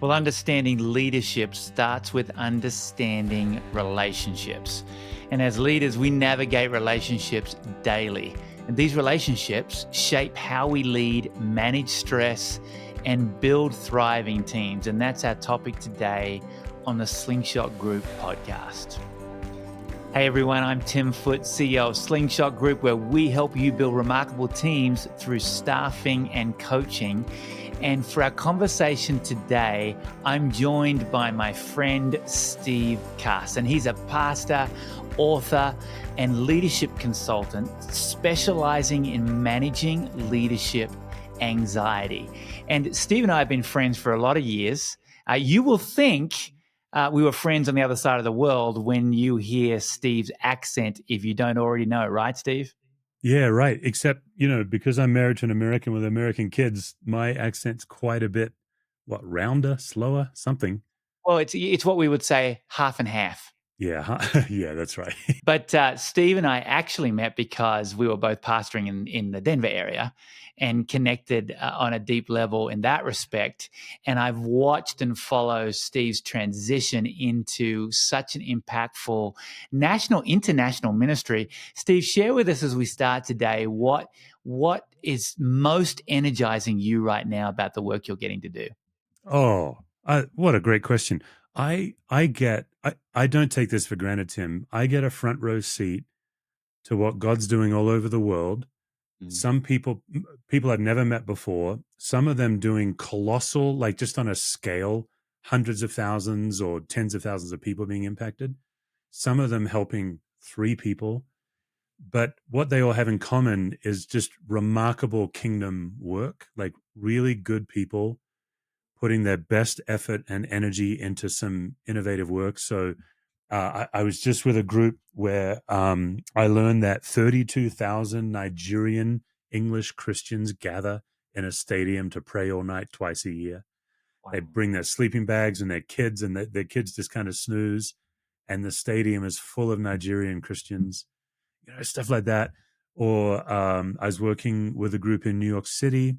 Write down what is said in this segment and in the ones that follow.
Well, understanding leadership starts with understanding relationships. And as leaders, we navigate relationships daily. And these relationships shape how we lead, manage stress, and build thriving teams. And that's our topic today on the Slingshot Group Podcast. Hey everyone, I'm Tim Foote, CEO of Slingshot Group, where we help you build remarkable teams through staffing and coaching. And for our conversation today, I'm joined by my friend Steve Cuss, and he's a pastor, author, and leadership consultant specializing in managing leadership anxiety. And Steve and I have been friends for a lot of years. You will think we were friends on the other side of the world when you hear Steve's accent, if you don't already know, right, Steve? Yeah, right. Except, because I'm married to an American with American kids, my accent's quite a bit, rounder, slower, something. Well, it's what we would say half and half. Yeah, yeah, that's right. But Steve and I actually met because we were both pastoring in the Denver area and connected on a deep level in that respect. And I've watched and followed Steve's transition into such an impactful national, international ministry. Steve, share with us as we start today what is most energizing you right now about the work you're getting to do. Oh, what a great question. I don't take this for granted, Tim. I get a front row seat to what God's doing all over the world. Some people I've never met before, some of them doing colossal, like just on a scale, hundreds of thousands or tens of thousands of people being impacted. Some of them helping 3 people. But what they all have in common is just remarkable kingdom work, like really good people putting their best effort and energy into some innovative work. So I was just with a group where I learned that 32,000 Nigerian English Christians gather in a stadium to pray all night twice a year. Wow. They bring their sleeping bags and their kids, and their kids just kind of snooze. And the stadium is full of Nigerian Christians, stuff like that. Or I was working with a group in New York City.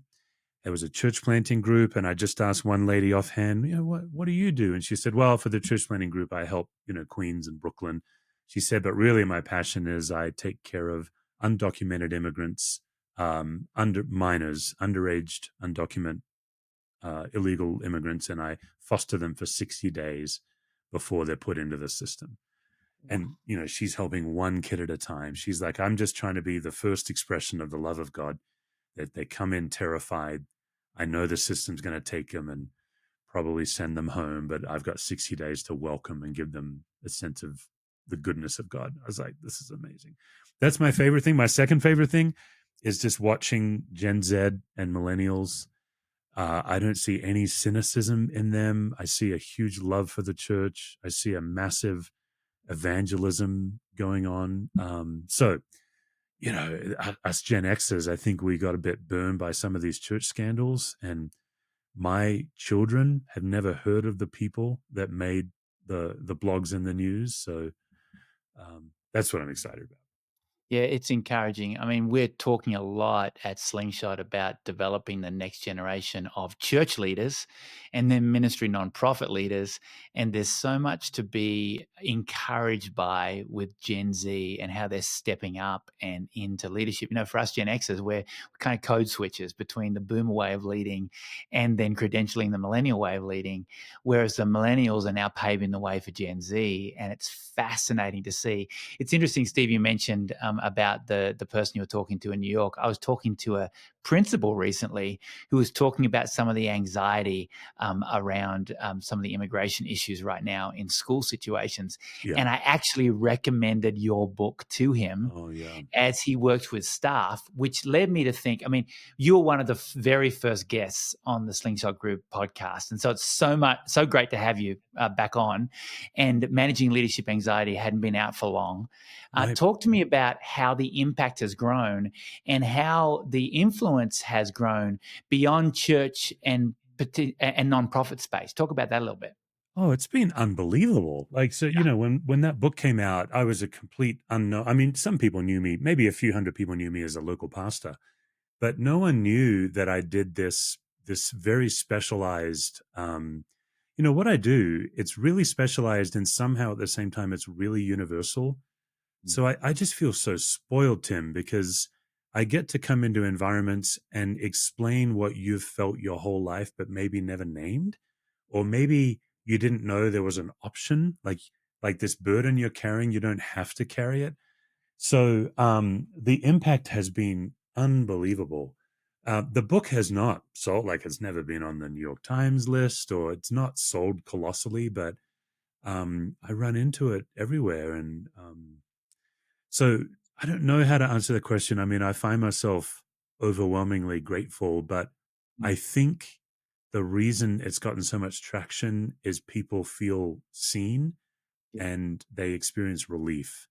There was a church planting group, and I just asked one lady offhand, what do you do? And she said, well, for the church planting group, I help, Queens and Brooklyn. She said, but really my passion is I take care of undocumented immigrants, minors, underaged, undocumented, illegal immigrants, and I foster them for 60 days before they're put into the system. And, she's helping one kid at a time. She's like, I'm just trying to be the first expression of the love of God, that they come in terrified. I know the system's going to take them and probably send them home, but I've got 60 days to welcome and give them a sense of the goodness of God. I was like, this is amazing. That's my favorite thing. My second favorite thing is just watching Gen Z and millennials. I don't see any cynicism in them. I see a huge love for the church. I see a massive evangelism going on. Us Gen Xers, I think we got a bit burned by some of these church scandals, and my children have never heard of the people that made the blogs in the news. So that's what I'm excited about. Yeah, it's encouraging. I mean, we're talking a lot at Slingshot about developing the next generation of church leaders and then ministry nonprofit leaders. And there's so much to be encouraged by with Gen Z and how they're stepping up and into leadership. For us Gen Xers, we're kind of code switches between the boomer way of leading and then credentialing the millennial way of leading, whereas the millennials are now paving the way for Gen Z. And it's fascinating to see. It's interesting, Steve, you mentioned about the person you were talking to in New York. I was talking to a principal recently who was talking about some of the anxiety around some of the immigration issues right now in school situations. Yeah. And I actually recommended your book to him as he worked with staff, which led me to think, you were one of the very first guests on the Slingshot Group podcast. And so it's so great to have you back on. And managing leadership anxiety hadn't been out for long. Right. Talk to me about how the impact has grown and how the influence has grown beyond church and nonprofit space. Talk about that a little bit. Oh, it's been unbelievable. When that book came out, I was a complete unknown. I mean, some people knew me, maybe a few hundred people knew me as a local pastor, but no one knew that I did this very specialized what I do, it's really specialized, and somehow at the same time, it's really universal. Mm. So I just feel so spoiled, Tim, because I get to come into environments and explain what you've felt your whole life, but maybe never named, or maybe you didn't know there was an option, like this burden you're carrying, you don't have to carry it. So the impact has been unbelievable. The book has not sold, like it's never been on the New York Times list, or it's not sold colossally, but I run into it everywhere. And so I don't know how to answer the question. I mean, I find myself overwhelmingly grateful, but I Mm. think the reason it's gotten so much traction is people feel seen Yeah. and they experience relief.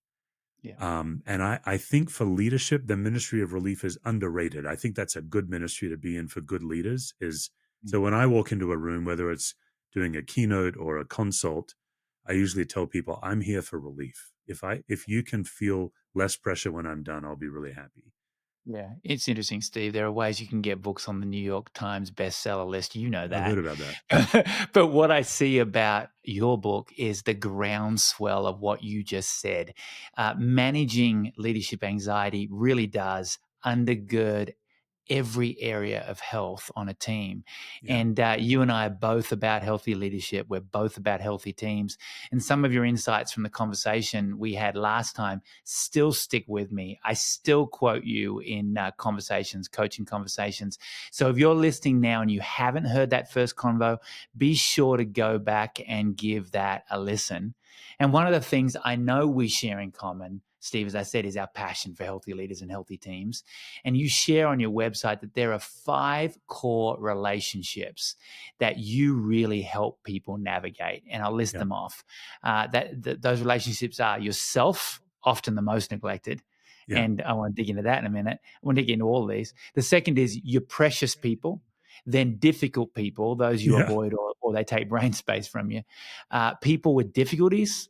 Yeah. And I think for leadership, the ministry of relief is underrated. I think that's a good ministry to be in for good leaders. Is Mm. so when I walk into a room, whether it's doing a keynote or a consult, I usually tell people I'm here for relief. If you can feel less pressure when I'm done, I'll be really happy. Yeah, it's interesting, Steve. There are ways you can get books on the New York Times bestseller list. You know I've heard that. about that. But what I see about your book is the groundswell of what you just said. Managing leadership anxiety really does undergird every area of health on a team. Yeah, And you and I are both about healthy leadership. We're both about healthy teams. And some of your insights from the conversation we had last time still stick with me. I still quote you in conversations, coaching conversations. So if you're listening now and you haven't heard that first convo, be sure to go back and give that a listen. And one of the things I know we share in common, Steve, as I said, is our passion for healthy leaders and healthy teams. And you share on your website that there are 5 core relationships that you really help people navigate. And I'll list yeah, them off. Those relationships are yourself, often the most neglected. yeah, And I want to dig into that in a minute. I want to dig into all of these. The second is your precious people, then difficult people, those you yeah, avoid or they take brain space from you, people with difficulties,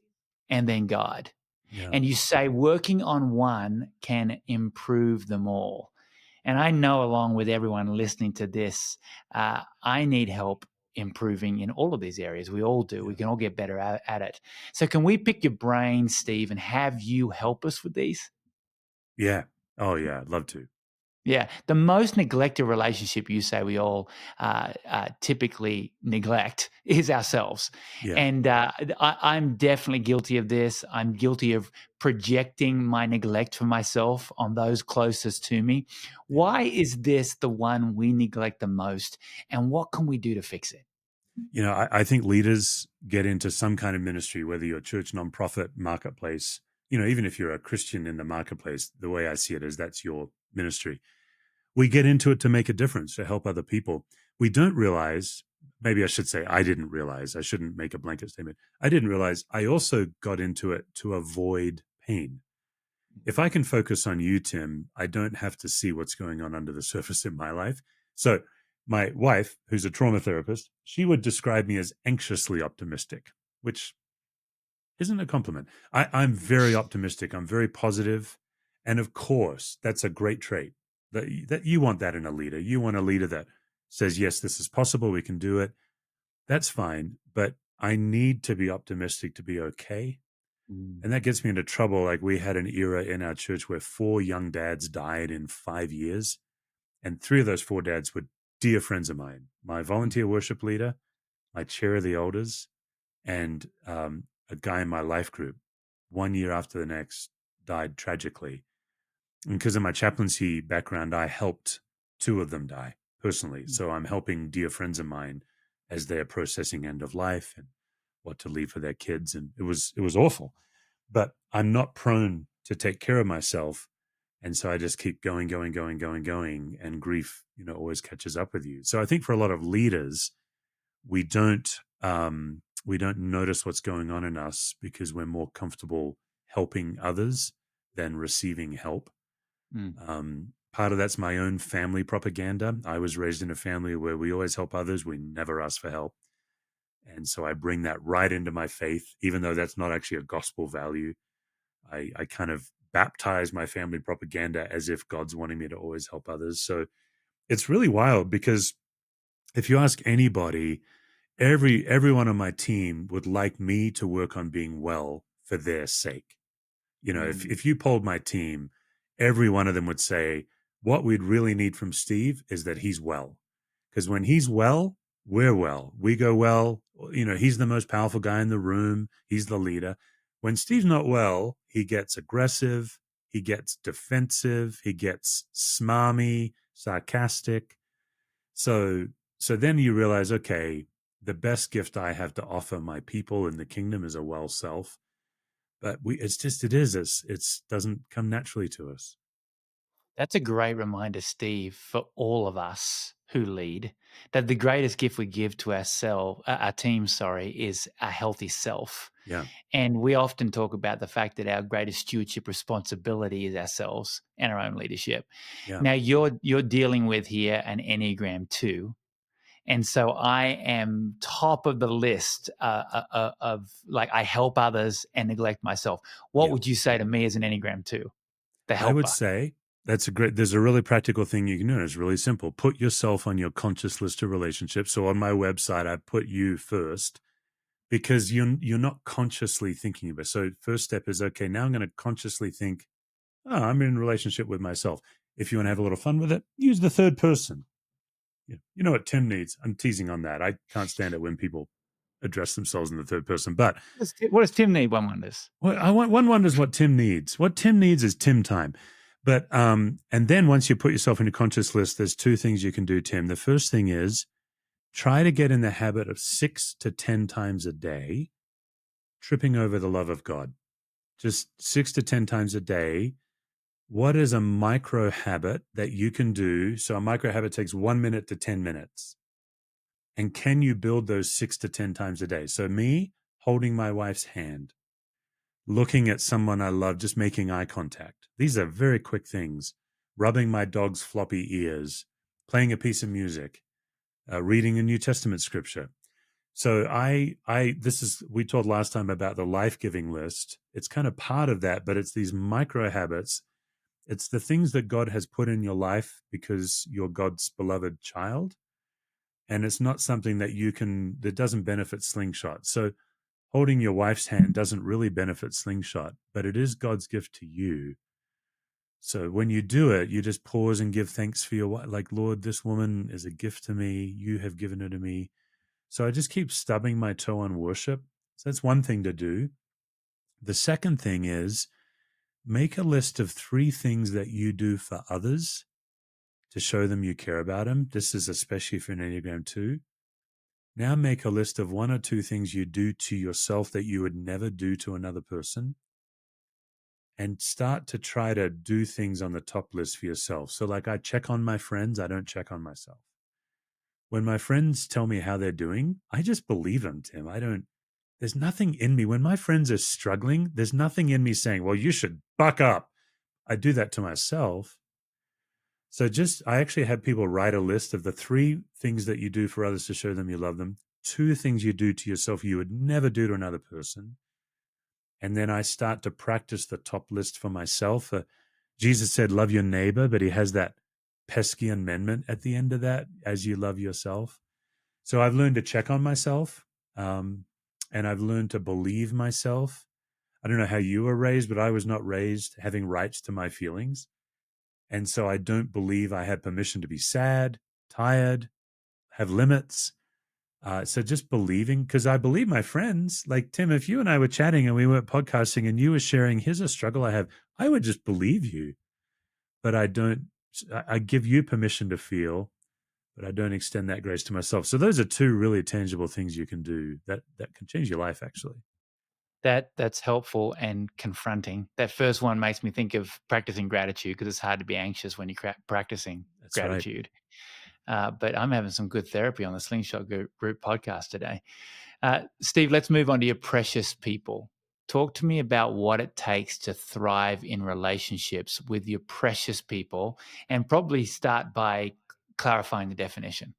and then God. yeah, And you say working on one can improve them all. And I know, along with everyone listening to this, I need help improving in all of these areas. We all do. We yeah, can all get better at it. So, can we pick your brain, Steve, and have you help us with these? yeah. Oh yeah, I'd love to. Yeah, the most neglected relationship you say we all typically neglect is ourselves, Yeah, and I'm definitely guilty of this. I'm guilty of projecting my neglect for myself on those closest to me. yeah. Why is this the one we neglect the most, and what can we do to fix it? I think leaders get into some kind of ministry, whether you're a church, nonprofit, marketplace, even if you're a Christian in the marketplace, the way I see it is that's your ministry. We get into it to make a difference, to help other people. We don't realize, maybe I should say, I didn't realize, I shouldn't make a blanket statement. I didn't realize I also got into it to avoid pain. If I can focus on you, Tim, I don't have to see what's going on under the surface in my life. So, my wife, who's a trauma therapist, she would describe me as anxiously optimistic, which isn't a compliment. I'm very optimistic. I'm very positive, and of course, that's a great trait. That you want that in a leader. You want a leader that says, "Yes, this is possible. We can do it." That's fine, but I need to be optimistic to be okay. Mm. And that gets me into trouble. Like we had an era in our church where 4 young dads died in 5 years. And 3 of those 4 dads were dear friends of mine: my volunteer worship leader, my chair of the elders, and a guy in my life group. 1 year after the next, died tragically. And because of my chaplaincy background, I helped 2 of them die personally. Mm. So I'm helping dear friends of mine as they're processing end of life and what to leave for their kids. And it was awful. But I'm not prone to take care of myself. And so I just keep going, going, going, going, going. And grief, always catches up with you. So I think for a lot of leaders, we don't notice what's going on in us because we're more comfortable helping others than receiving help. Mm. Part of that's my own family propaganda. I was raised in a family where we always help others. We never ask for help. And so I bring that right into my faith, even though that's not actually a gospel value. I kind of baptize my family propaganda as if God's wanting me to always help others. So it's really wild because if you ask anybody, everyone on my team would like me to work on being well for their sake. You know, Mm. if you polled my team, every one of them would say, what we'd really need from Steve is that he's well. Because when he's well, we're well. We go well. You know, he's the most powerful guy in the room. He's the leader. When Steve's not well, he gets aggressive. He gets defensive. He gets smarmy, sarcastic. So, so then you realize, okay, the best gift I have to offer my people in the kingdom is a well self. But it's doesn't come naturally to us. That's a great reminder, Steve, for all of us who lead, that the greatest gift we give to our team, is a healthy self. Yeah, And we often talk about the fact that our greatest stewardship responsibility is ourselves and our own leadership. yeah. Now you're dealing with here an Enneagram 2. And so I am top of the list of like I help others and neglect myself. What Yeah. would you say to me as an Enneagram 2, the I would helper? say there's a really practical thing you can do. And it's really simple. Put yourself on your conscious list of relationships. So on my website, I put you first because you're not consciously thinking of it. So first step is, okay, now I'm going to consciously think, oh, I'm in a relationship with myself. If you want to have a little fun with it, use the third person. You know what Tim needs? I'm teasing on that. I can't stand it when people address themselves in the third person. But What does Tim need, one wonders? well, one wonders what Tim needs. What Tim needs is Tim time. But and then once you put yourself in a conscious list, there's two things you can do, Tim. The first thing is try to get in the habit of 6 to 10 times a day tripping over the love of God. Just 6 to 10 times a day. What is a micro habit that you can do? So a micro habit takes 1 minute to 10 minutes. And can you build those 6 to 10 times a day? So me holding my wife's hand, looking at someone I love, just making eye contact. These are very quick things. Rubbing my dog's floppy ears, playing a piece of music, reading a New Testament scripture. So we talked last time about the life-giving list. It's kind of part of that, but it's these micro habits. It's the things that God has put in your life because you're God's beloved child. And it's not something that doesn't benefit Slingshot. So holding your wife's hand doesn't really benefit Slingshot, but it is God's gift to you. So when you do it, you just pause and give thanks for your wife. Like, Lord, this woman is a gift to me. You have given her to me. So I just keep stubbing my toe on worship. So that's one thing to do. The second thing is make a list of 3 things that you do for others to show them you care about them. This is especially for an Enneagram 2. Now make a list of 1 or 2 things you do to yourself that you would never do to another person, and start to try to do things on the top list for yourself. So like I check on my friends, I don't check on myself. When my friends tell me how they're doing, I just believe them, Tim. There's nothing in me. When my friends are struggling, there's nothing in me saying, well, you should buck up. I do that to myself. So I actually had people write a list of the 3 things that you do for others to show them you love them, 2 things you do to yourself you would never do to another person. And then I start to practice the top list for myself. Jesus said, love your neighbor, but he has that pesky amendment at the end of that, as you love yourself. So I've learned to check on myself, and I've learned to believe myself. I don't know how you were raised, but I was not raised having rights to my feelings. And so I don't believe I had permission to be sad, tired, have limits. So just believing, because I believe my friends, like Tim, if you and I were chatting and we weren't podcasting and you were sharing, here's a struggle I have, I would just believe you. But I give you permission to feel, but I don't extend that grace to myself. So those are 2 really tangible things you can do that can change your life, actually. That's helpful and confronting. That first one makes me think of practicing gratitude, because it's hard to be anxious when you're practicing That's right. gratitude. But I'm having some good therapy on the Slingshot Group podcast today. Steve, let's move on to your precious people. Talk to me about what it takes to thrive in relationships with your precious people, and probably start by clarifying the definition.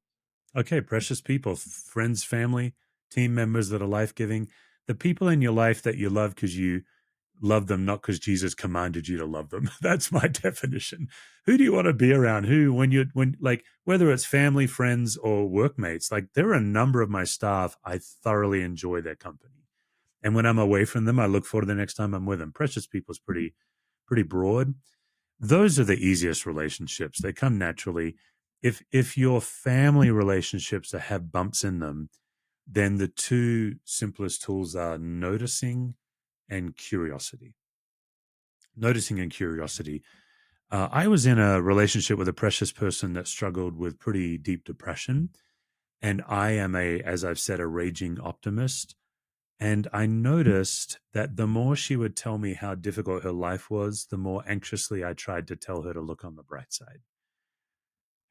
Okay, precious people, friends, family, team members that are life-giving, the people in your life that you love because you love them not because Jesus commanded you to love them. That's my definition. Who do you want to be around? Who, when like whether it's family, friends, or workmates, like there are a number of my staff I thoroughly enjoy their company, and when I'm away from them, I look forward to the next time I'm with them. Precious people is pretty broad. Those are the easiest relationships. They come naturally. If your family relationships have bumps in them, then the two simplest tools are noticing and curiosity. Noticing and curiosity. I was in a relationship with a precious person that struggled with pretty deep depression. And I am as I've said, a raging optimist. And I noticed that the more she would tell me how difficult her life was, the more anxiously I tried to tell her to look on the bright side.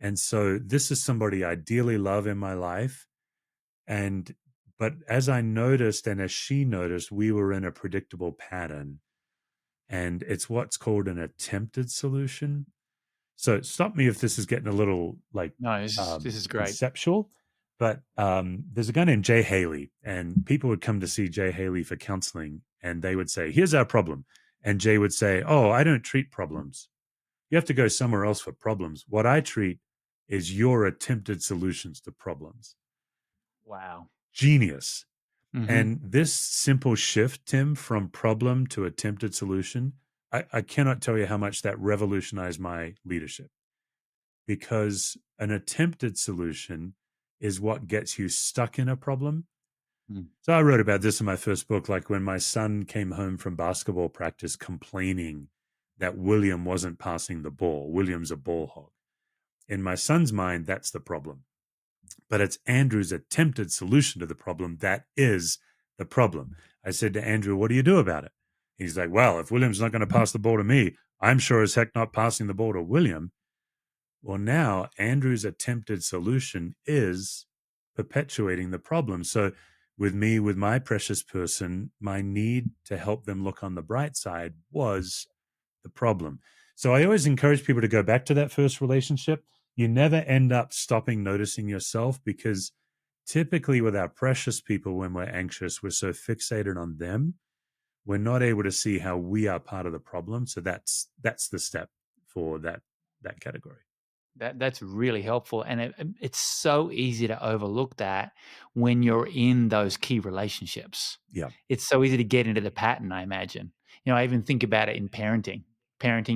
And so this is somebody I dearly love in my life. But as I noticed and as she noticed, we were in a predictable pattern. And it's what's called an attempted solution. So stop me if this is getting a little like No, this is great. conceptual, but there's a guy named Jay Haley, and people would come to see Jay Haley for counseling, and they would say, "Here's our problem," and Jay would say, "Oh, I don't treat problems. You have to go somewhere else for problems. What I treat is your attempted solutions to problems." Wow. Genius. Hmm. And this simple shift, Tim, from problem to attempted solution, I cannot tell you how much that revolutionized my leadership, because an attempted solution is what gets you stuck in a problem. Mm. So I wrote about this in my first book, like when my son came home from basketball practice complaining that William wasn't passing the ball. William's a ball hog. In my son's mind, that's the problem. But it's Andrew's attempted solution to the problem that is the problem. I said to Andrew, "What do you do about it?" He's like, "Well, if William's not going to pass the ball to me, I'm sure as heck not passing the ball to William." Well, now Andrew's attempted solution is perpetuating the problem. So, with me, with my precious person, my need to help them look on the bright side was the problem. So, I always encourage people to go back to that first relationship. You never end up stopping noticing yourself, because typically with our precious people, when we're anxious, we're so fixated on them, we're not able to see how we are part of the problem. So that's the step for that category. That's really helpful, and it's so easy to overlook that when you're in those key relationships. Yeah. It's so easy to get into the pattern, I imagine. I even think about it in parenting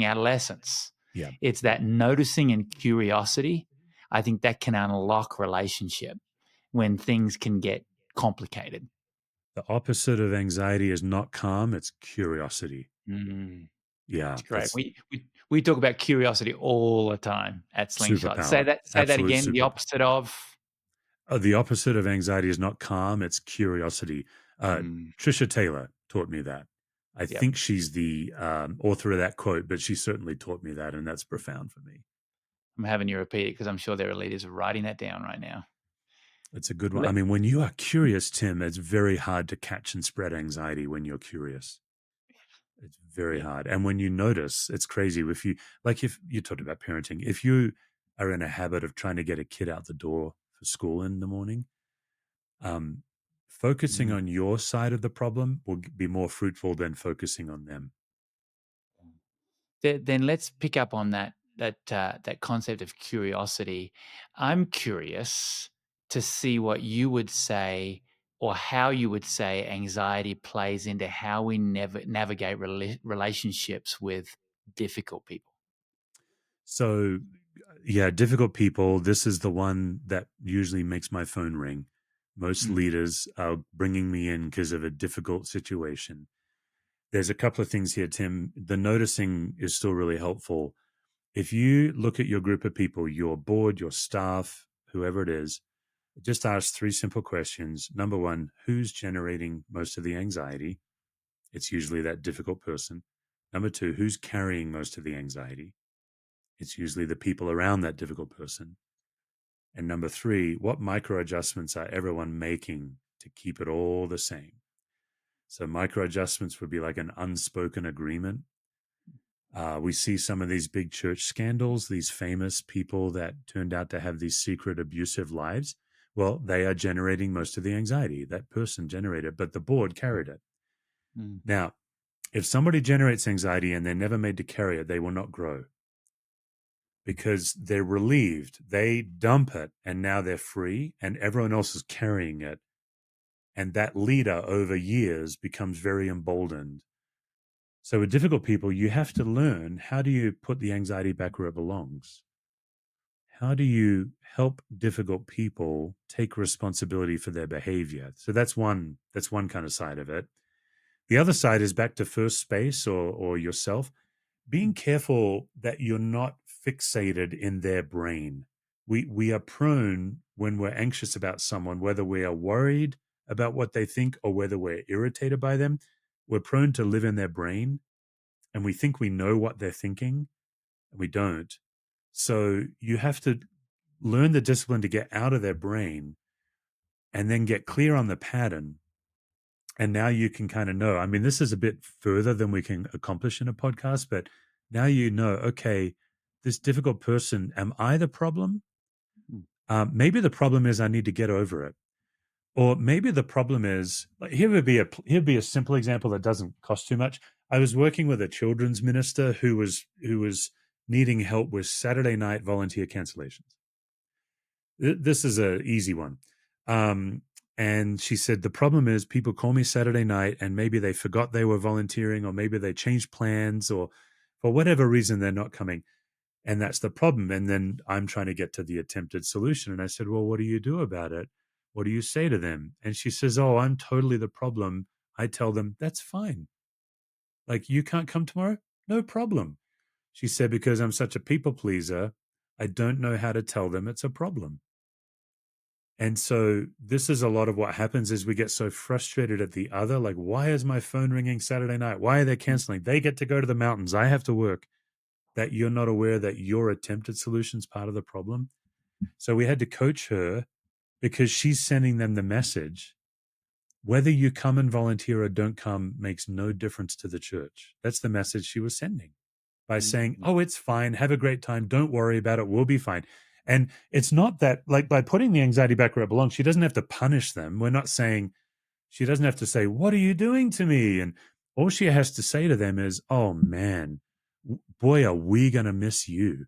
adolescents. Yeah. It's that noticing and curiosity. I think that can unlock relationship when things can get complicated. The opposite of anxiety is not calm, it's curiosity. Mm, Yeah, it's great. that's We talk about curiosity all the time at Slingshot. Say superpower. that Absolute again. The superpower. opposite of. The opposite of anxiety is not calm, it's curiosity. Mm, Trisha Taylor taught me that. I yep. think she's the author of that quote, but she certainly taught me that, and that's profound for me. I'm having you repeat it because I'm sure there are leaders writing that down right now. It's a good one. I Let, mean, when you are curious, Tim, it's very hard to catch and spread anxiety when you're curious. It's very yeah. hard. And when you notice, it's crazy. If you talked about parenting, if you are in a habit of trying to get a kid out the door for school in the morning, um, focusing Mm. on your side of the problem will be more fruitful than focusing on them. Then let's pick up on that concept of curiosity. I'm curious to see what you would say or how you would say anxiety plays into how we navigate relationships with difficult people. So, yeah, difficult people. This is the one that usually makes my phone ring. Most Mm. leaders are bringing me in because of a difficult situation. There's a couple of things here, Tim. The noticing is still really helpful. If you look at your group of people, your board, your staff, whoever it is, just ask three simple questions. Number one, who's generating most of the anxiety? It's usually that difficult person. Number two, who's carrying most of the anxiety? It's usually the people around that difficult person. And number three, what micro adjustments are everyone making to keep it all the same? So micro adjustments would be like an unspoken agreement. We see some of these big church scandals, these famous people that turned out to have these secret abusive lives. Well, they are generating most of the anxiety. That person generated, but the board carried it. Mm. Now, If somebody generates anxiety and they're never made to carry it, they will not grow because they're relieved. They dump it and now they're free and everyone else is carrying it. And that leader over years becomes very emboldened. So with difficult people, you have to learn, how do you put the anxiety back where it belongs? How do you help difficult people take responsibility for their behavior? So that's one kind of side of it. The other side is back to first space or yourself, being careful that you're not fixated in their brain. We are prone, when we're anxious about someone, whether we are worried about what they think or whether we're irritated by them, we're prone to live in their brain and we think we know what they're thinking and we don't. So you have to learn the discipline to get out of their brain and then get clear on the pattern. And now you can kind of know. I mean, this is a bit further than we can accomplish in a podcast, but now you know, okay, this difficult person, am I the problem? Maybe the problem is I need to get over it. Or maybe the problem is, like, here'd be a simple example that doesn't cost too much. I was working with a children's minister who was needing help with Saturday night volunteer cancellations. This is an easy one. And she said, the problem is people call me Saturday night and maybe they forgot they were volunteering or maybe they changed plans or for whatever reason they're not coming. And that's the problem. And then I'm trying to get to the attempted solution. And I said, well, what do you do about it? What do you say to them? And she says, oh, I'm totally the problem. I tell them, that's fine. Like, you can't come tomorrow? No problem. She said, because I'm such a people pleaser, I don't know how to tell them it's a problem. And so this is a lot of what happens is we get so frustrated at the other. Like, why is my phone ringing Saturday night? Why are they canceling? They get to go to the mountains. I have to work. That you're not aware that your attempted solution is part of the problem. So we had to coach her because she's sending them the message. Whether you come and volunteer or don't come makes no difference to the church. That's the message she was sending by saying, oh, it's fine. Have a great time. Don't worry about it. We'll be fine. And it's not that, like, by putting the anxiety back where it belongs, she doesn't have to punish them. We're not saying, she doesn't have to say, what are you doing to me? And all she has to say to them is, oh, man, boy, are we going to miss you.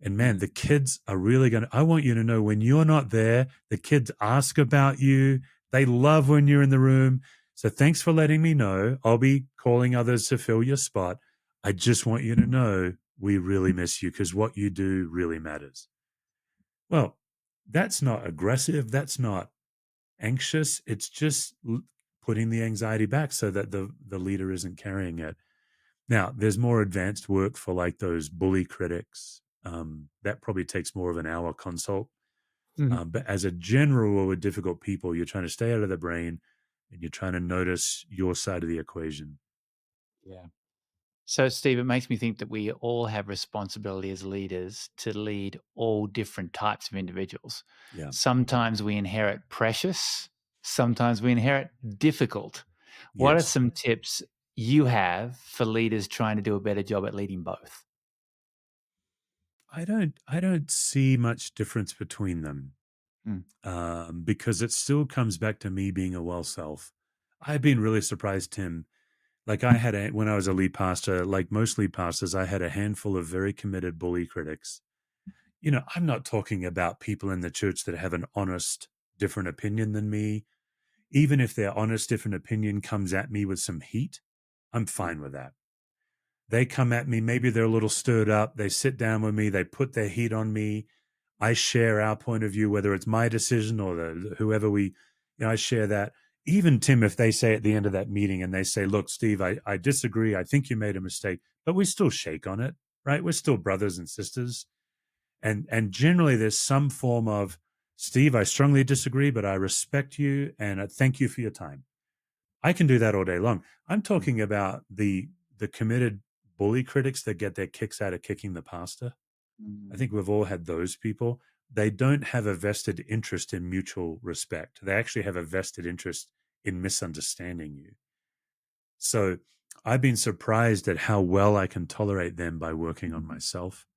And man, the kids are really going to, I want you to know when you're not there, the kids ask about you. They love when you're in the room. So thanks for letting me know. I'll be calling others to fill your spot. I just want you to know we really miss you because what you do really matters. Well, that's not aggressive. That's not anxious. It's just putting the anxiety back so that the leader isn't carrying it. Now, there's more advanced work for like those bully critics. That probably takes more of an hour consult. But as a general rule with difficult people, you're trying to stay out of the brain and you're trying to notice your side of the equation. Yeah. So, Steve, it makes me think that we all have responsibility as leaders to lead all different types of individuals. Yeah. Sometimes we inherit precious, sometimes we inherit difficult. What are Yes. some tips you have for leaders trying to do a better job at leading both? I don't see much difference between them because it still comes back to me being a well self. I've been really surprised, Tim. Like when I was a lead pastor, like most lead pastors, I had a handful of very committed bully critics. You know, I'm not talking about people in the church that have an honest, different opinion than me. Even if their honest, different opinion comes at me with some heat, I'm fine with that. They come at me, maybe they're a little stirred up. They sit down with me, they put their heat on me. I share our point of view, whether it's my decision or whoever I share that. Even Tim, if they say at the end of that meeting and they say, look, Steve, I disagree. I think you made a mistake, but we still shake on it, right? We're still brothers and sisters. And generally there's some form of, Steve, I strongly disagree, but I respect you and I thank you for your time. I can do that all day long. I'm talking about the committed bully critics that get their kicks out of kicking the pastor. I think we've all had those people. They don't have a vested interest in mutual respect. They actually have a vested interest in misunderstanding you. So I've been surprised at how well I can tolerate them by working on myself.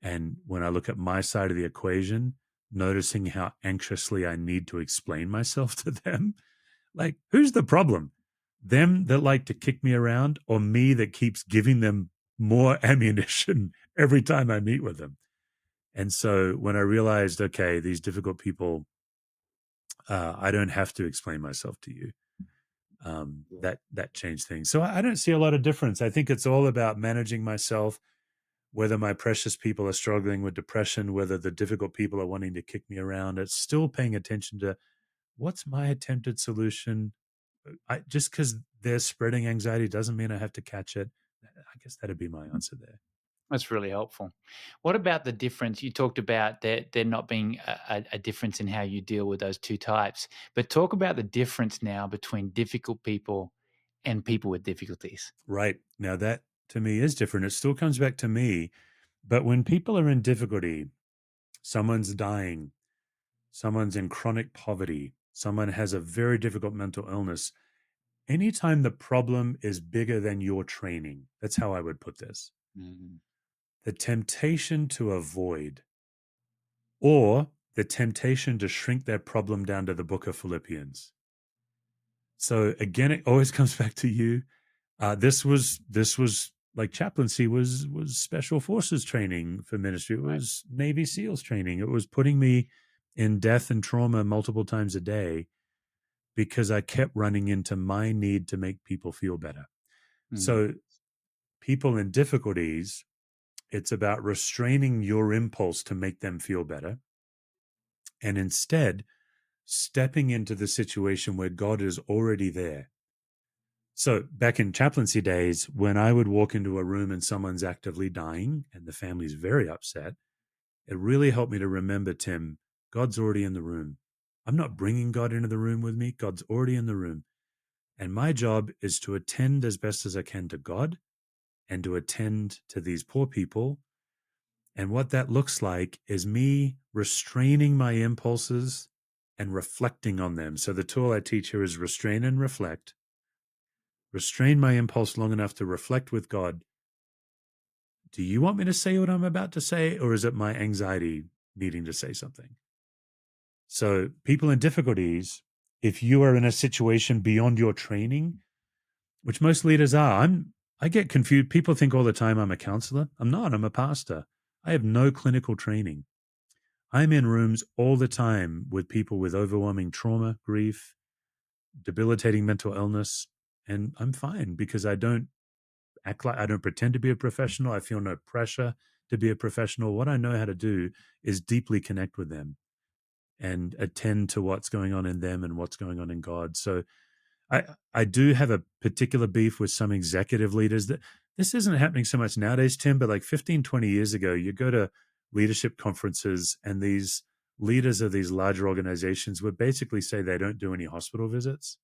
And when I look at my side of the equation, noticing how anxiously I need to explain myself to them, like, who's the problem? them that like to kick me around or me that keeps giving them more ammunition every time I meet with them. And so when I realized, okay, these difficult people, I don't have to explain myself to you. That changed things. So I don't see a lot of difference. I think it's all about managing myself, whether my precious people are struggling with depression, whether the difficult people are wanting to kick me around. It's still paying attention to what's my attempted solution. Just because they're spreading anxiety doesn't mean I have to catch it. I guess that'd be my answer there. That's really helpful. What about the difference? You talked about there not being a difference in how you deal with those two types, but talk about the difference now between difficult people and people with difficulties. Right. Now, that to me is different. It still comes back to me. But when people are in difficulty, someone's dying, someone's in chronic poverty, someone has a very difficult mental illness, anytime the problem is bigger than your training, that's how I would put this. Mm. The temptation to avoid or the temptation to shrink that problem down to the book of Philippians. So again, it always comes back to you. This was like chaplaincy was special forces training for ministry. It Right. was Navy SEALs training. It was putting me in death and trauma multiple times a day because I kept running into my need to make people feel better. Mm. So people in difficulties, it's about restraining your impulse to make them feel better and instead stepping into the situation where God is already there. So back in chaplaincy days, when I would walk into a room and someone's actively dying and the family's very upset, it really helped me to remember, Tim, God's already in the room. I'm not bringing God into the room with me. God's already in the room. And my job is to attend as best as I can to God and to attend to these poor people. And what that looks like is me restraining my impulses and reflecting on them. So the tool I teach here is restrain and reflect. Restrain my impulse long enough to reflect with God. Do you want me to say what I'm about to say, or is it my anxiety needing to say something? So, people in difficulties, if you are in a situation beyond your training, which most leaders are, I get confused. People think all the time I'm a counselor. I'm not, I'm a pastor. I have no clinical training. I'm in rooms all the time with people with overwhelming trauma, grief, debilitating mental illness, and I'm fine because I don't act like I don't pretend to be a professional. I feel no pressure to be a professional. What I know how to do is deeply connect with them and attend to what's going on in them and what's going on in God. So I do have a particular beef with some executive leaders that this isn't happening so much nowadays, Tim, but like 15, 20 years ago, you go to leadership conferences and these leaders of these larger organizations would basically say they don't do any hospital visits.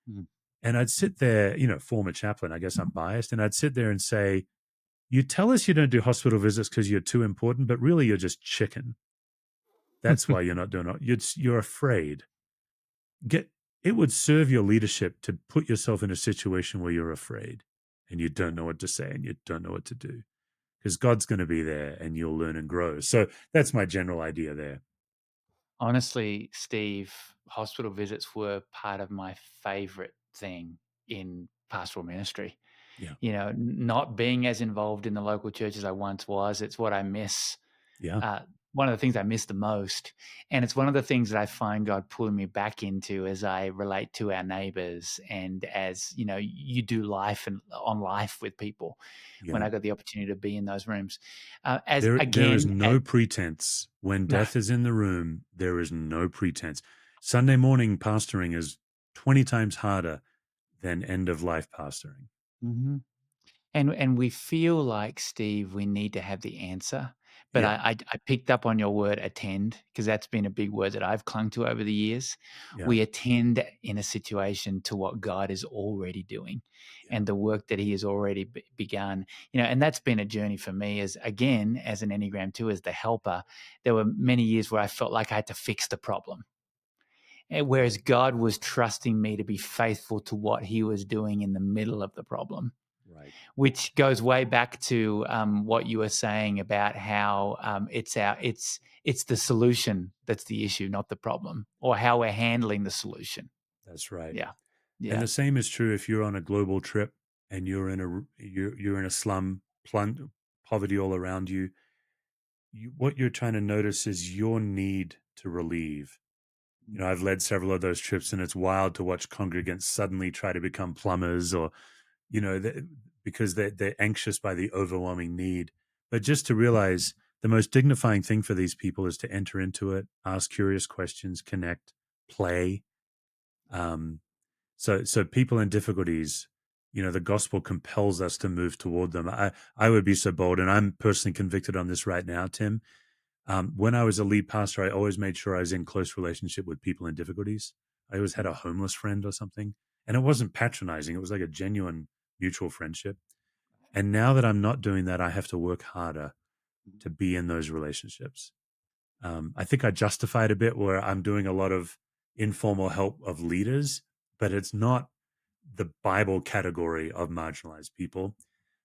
Mm. And I'd sit there, former chaplain, I guess I'm biased, and I'd sit there and say, you tell us you don't do hospital visits because you're too important, but really you're just chicken. That's why you're not doing it. You're afraid. It would serve your leadership to put yourself in a situation where you're afraid and you don't know what to say and you don't know what to do because God's going to be there and you'll learn and grow. So that's my general idea there. Honestly, Steve, hospital visits were part of my favorite thing in pastoral ministry. Yeah. Not being as involved in the local church as I once was, it's what I miss. Yeah. One of the things I miss the most. And it's one of the things that I find God pulling me back into as I relate to our neighbors and as, you do life and on life with people when Yeah. I got the opportunity to be in those rooms. As There is again, no pretense when no. death is in the room. There is no pretense. Sunday morning pastoring is 20 times harder than end of life pastoring. Mhm. And we feel like, Steve, we need to have the answer. But Yeah. I picked up on your word attend because that's been a big word that I've clung to over the years. Yeah. We attend in a situation to what God is already doing Yeah. and the work that he has already begun. And that's been a journey for me as, again, as an Enneagram 2, as the helper. There were many years where I felt like I had to fix the problem. Whereas Right. God was trusting me to be faithful to what he was doing in the middle of the problem, Right. which goes way back to what you were saying about how it's the solution that's the issue, not the problem, or how we're handling the solution. That's right. Yeah. And Yeah. the same is true if you're on a global trip and you're in a slum, poverty all around you. What you're trying to notice is your need to relieve. I've led several of those trips, and it's wild to watch congregants suddenly try to become plumbers, or you know, th- because they're anxious by the overwhelming need. But just to realize the most dignifying thing for these people is to enter into it, ask curious questions, connect, play. Um, so people in difficulties, the gospel compels us to move toward them. I would be so bold, and I'm personally convicted on this right now, Tim. When I was a lead pastor, I always made sure I was in close relationship with people in difficulties. I always had a homeless friend or something, and it wasn't patronizing. It was like a genuine mutual friendship. And now that I'm not doing that, I have to work harder to be in those relationships. I think I justify it a bit where I'm doing a lot of informal help of leaders, but it's not the Bible category of marginalized people.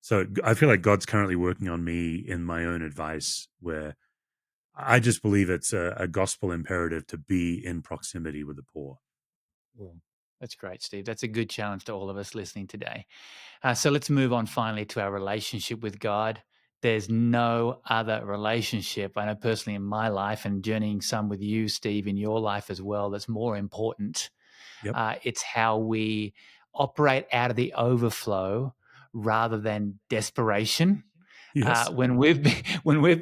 So I feel like God's currently working on me in my own advice, where I just believe it's a gospel imperative to be in proximity with the poor. Yeah. That's great, Steve. That's a good challenge to all of us listening today. So let's move on finally to our relationship with God. There's no other relationship, I know personally in my life and journeying some with you, Steve, in your life as well, that's more important. Yep. It's how we operate out of the overflow rather than desperation. Yes. When we've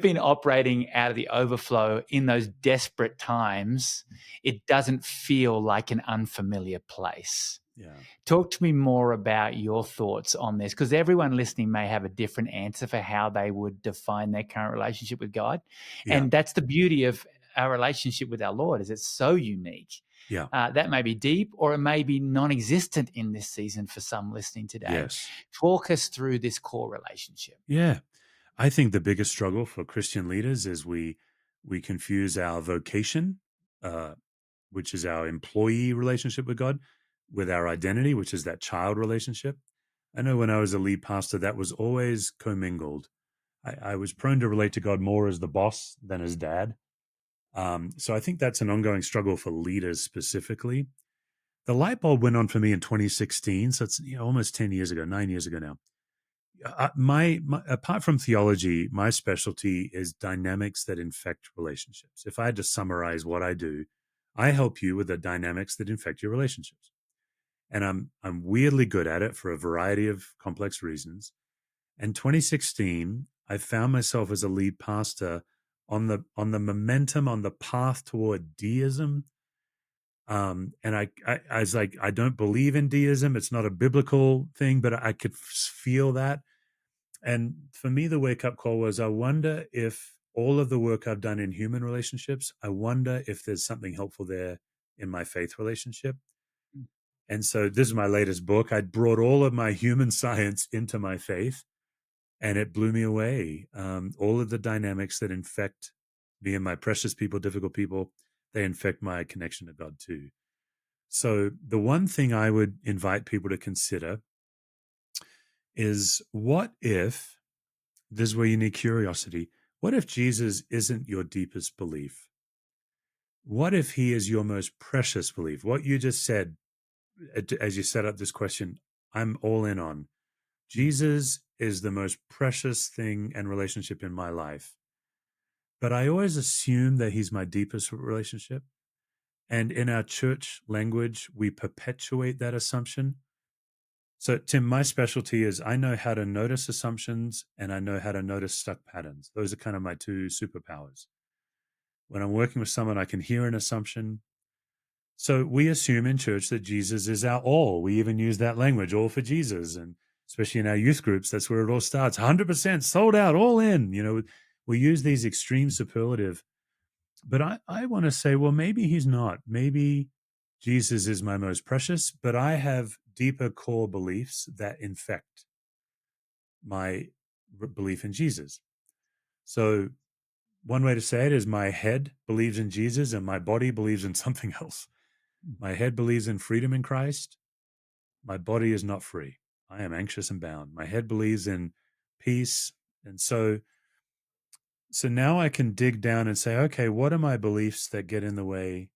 been operating out of the overflow in those desperate times, it doesn't feel like an unfamiliar place. Yeah. Talk to me more about your thoughts on this, because everyone listening may have a different answer for how they would define their current relationship with God. Yeah. And that's the beauty of our relationship with our Lord, is it's so unique. Yeah. That may be deep or it may be non-existent in this season for some listening today. Yes. Talk us through this core relationship. Yeah. I think the biggest struggle for Christian leaders is we confuse our vocation, uh, which is our employee relationship with God, with our identity, which is that child relationship. I know when I was a lead pastor, that was always commingled. I was prone to relate to God more as the boss than as dad. So I think that's an ongoing struggle for leaders specifically. The light bulb went on for me in 2016, so it's almost 10 years ago, 9 years ago now. My apart from theology, my specialty is dynamics that infect relationships. If I had to summarize what I do, I help you with the dynamics that infect your relationships, and I'm weirdly good at it for a variety of complex reasons. In 2016, I found myself as a lead pastor on the momentum on the path toward deism. And I was like, I don't believe in deism. It's not a biblical thing, but I could feel that. And for me, the wake up call was, I wonder if all of the work I've done in human relationships, I wonder if there's something helpful there in my faith relationship. And so this is my latest book. I brought all of my human science into my faith, and it blew me away. All of the dynamics that infect me and my precious people, difficult people, they infect my connection to God too. So the one thing I would invite people to consider is, what if, this is where you need curiosity, what if Jesus isn't your deepest belief? What if he is your most precious belief? What you just said as you set up this question, I'm all in on. Jesus is the most precious thing and relationship in my life. But I always assume that he's my deepest relationship. And in our church language, we perpetuate that assumption. So, Tim, my specialty is I know how to notice assumptions and I know how to notice stuck patterns. Those are kind of my two superpowers. When I'm working with someone, I can hear an assumption. So we assume in church that Jesus is our all. We even use that language, all for Jesus. And especially in our youth groups, that's where it all starts. 100% sold out, all in. We use these extreme superlative. But I want to say, well, maybe he's not. Maybe Jesus is my most precious, but I have deeper core beliefs that infect my belief in Jesus. So one way to say it is, my head believes in Jesus and my body believes in something else. My head believes in freedom in Christ. My body is not free. I am anxious and bound. My head believes in peace. And so now I can dig down and say, okay, what are my beliefs that get in the way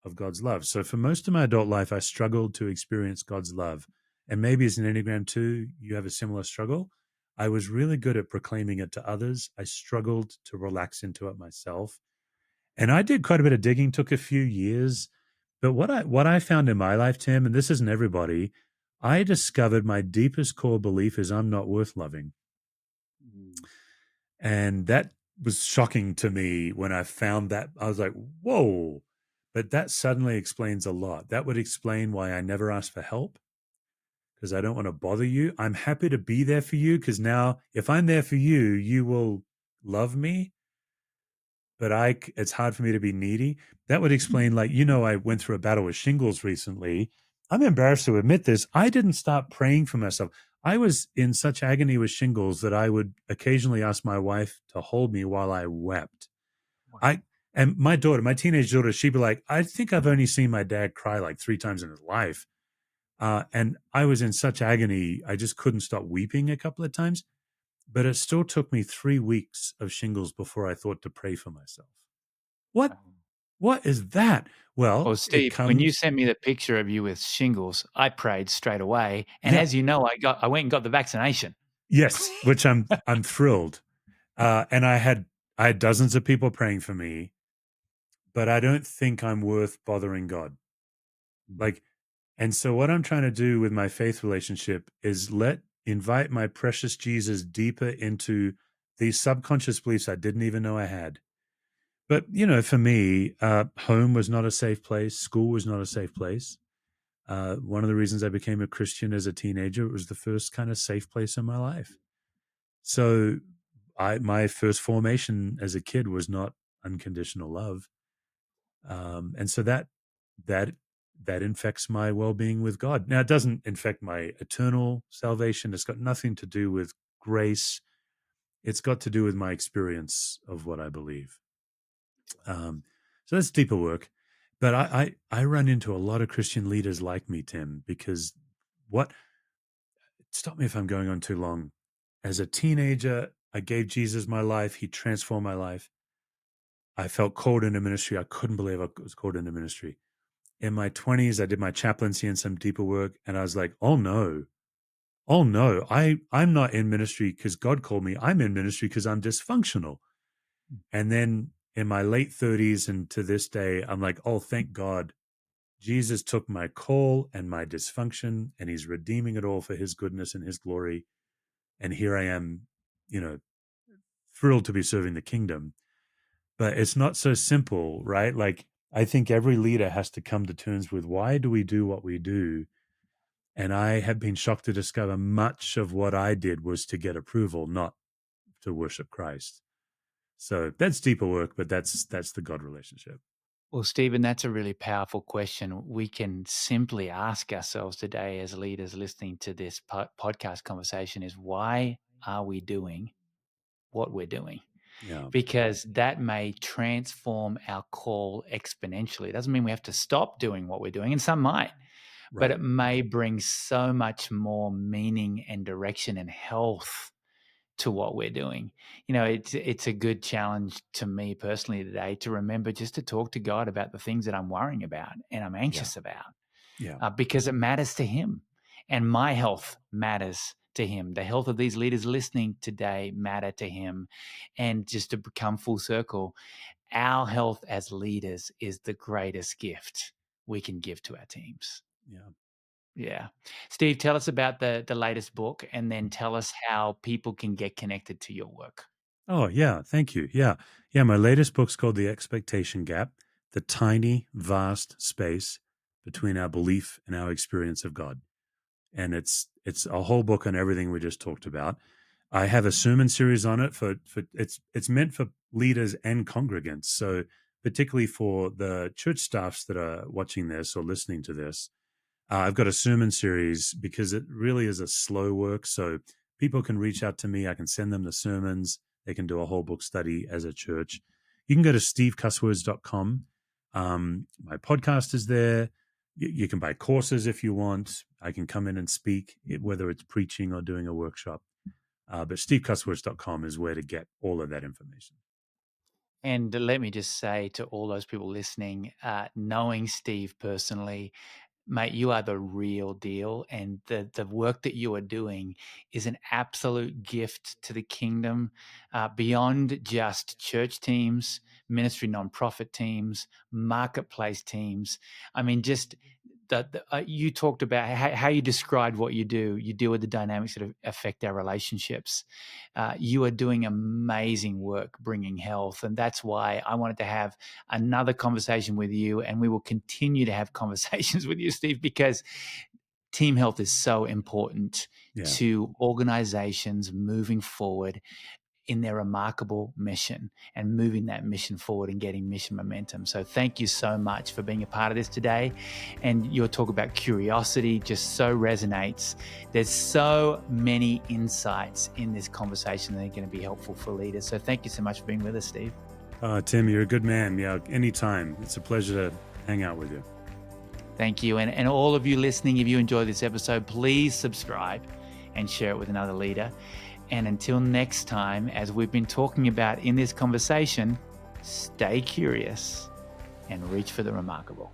of God's love. So for most of my adult life, I struggled to experience God's love. And maybe as an Enneagram 2, you have a similar struggle. I was really good at proclaiming it to others. I struggled to relax into it myself. And I did quite a bit of digging, took a few years. But what I found in my life, Tim, and this isn't everybody, I discovered my deepest core belief is I'm not worth loving. Mm. And that was shocking to me when I found that. I was like, whoa. But that suddenly explains a lot. That would explain why I never ask for help, because I don't want to bother you. I'm happy to be there for you, because now if I'm there for you, you will love me. But it's hard for me to be needy. That would explain, like, I went through a battle with shingles recently. I'm embarrassed to admit this. I didn't stop praying for myself. I was in such agony with shingles that I would occasionally ask my wife to hold me while I wept. Wow. And my daughter, my teenage daughter, she'd be like, I think I've only seen my dad cry like 3 times in his life. And I was in such agony, I just couldn't stop weeping a couple of times. But it still took me 3 weeks of shingles before I thought to pray for myself. What? What is that? Well, Well, it Steve, when you comes, sent me the picture of you with shingles, I prayed straight away, and yeah, as you know, I went and got the vaccination. yes, which I'm thrilled. And I had dozens of people praying for me, but I don't think I'm worth bothering God. Like, and so what I'm trying to do with my faith relationship is invite my precious Jesus deeper into these subconscious beliefs I didn't even know I had. But for me, home was not a safe place. School was not a safe place. One of the reasons I became a Christian as a teenager, it was the first kind of safe place in my life. So my first formation as a kid was not unconditional love. And so that that infects my well-being with God. Now, it doesn't infect my eternal salvation. It's got nothing to do with grace. It's got to do with my experience of what I believe. So that's deeper work. But I run into a lot of Christian leaders like me, Tim, because what stop me if I'm going on too long. As a teenager, I gave Jesus my life. He transformed my life. I felt called into ministry. I couldn't believe I was called into ministry. In my 20s, I did my chaplaincy and some deeper work. And I was like, oh no, I'm not in ministry because God called me. I'm in ministry because I'm dysfunctional. And then in my late 30s and to this day, I'm like, oh, thank God. Jesus took my call and my dysfunction and he's redeeming it all for his goodness and his glory. And here I am, you know, thrilled to be serving the kingdom. But it's not so simple, right? Like, I think every leader has to come to terms with, why do we do what we do? And I have been shocked to discover much of what I did was to get approval, not to worship Christ. So that's deeper work, but that's the God relationship. Well, Stephen, that's a really powerful question. We can simply ask ourselves today as leaders listening to this podcast conversation is why are we doing what we're doing? Yeah. Because that may transform our call exponentially. It doesn't mean we have to stop doing what we're doing, and some might, but Right. it may bring so much more meaning and direction and health to what we're doing. It's a good challenge to me personally today to remember just to talk to God about the things that I'm worrying about and I'm Yeah. anxious about, Yeah. because it matters to Him, and my health matters to Him. The health of these leaders listening today matter to Him, and just to come full circle, our health as leaders is the greatest gift we can give to our teams. Yeah. Yeah. Steve, tell us about the latest book, and then tell us how people can get connected to your work. Oh, yeah. Thank you. Yeah. Yeah. My latest book's called The Expectation Gap, the tiny, vast space between our belief and our experience of God. And it's a whole book on everything we just talked about. I have a sermon series on it for it's meant for leaders and congregants. So particularly for the church staffs that are watching this or listening to this, I've got a sermon series because it really is a slow work. So people can reach out to me. I can send them the sermons. They can do a whole book study as a church. You can go to stevecusswords.com. My podcast is there. You can buy courses if you want. I can come in and speak, whether it's preaching or doing a workshop. But stevecusswords.com is where to get all of that information. And let me just say to all those people listening, knowing Steve personally, mate, you are the real deal. And the work that you are doing is an absolute gift to the kingdom, beyond just church teams, ministry nonprofit teams, marketplace teams. I mean, just you talked about how you described what you do. You deal with the dynamics that affect our relationships. You are doing amazing work bringing health. And that's why I wanted to have another conversation with you. And we will continue to have conversations with you, Steve, because team health is so important to organizations moving forward in their remarkable mission and moving that mission forward and getting mission momentum. So thank you so much for being a part of this today. And your talk about curiosity just so resonates. There's so many insights in this conversation that are going to be helpful for leaders. So thank you so much for being with us, Steve. Tim, you're a good man. Yeah, anytime. It's a pleasure to hang out with you. Thank you. And all of you listening, if you enjoyed this episode, please subscribe and share it with another leader. And until next time, as we've been talking about in this conversation, stay curious and reach for the remarkable.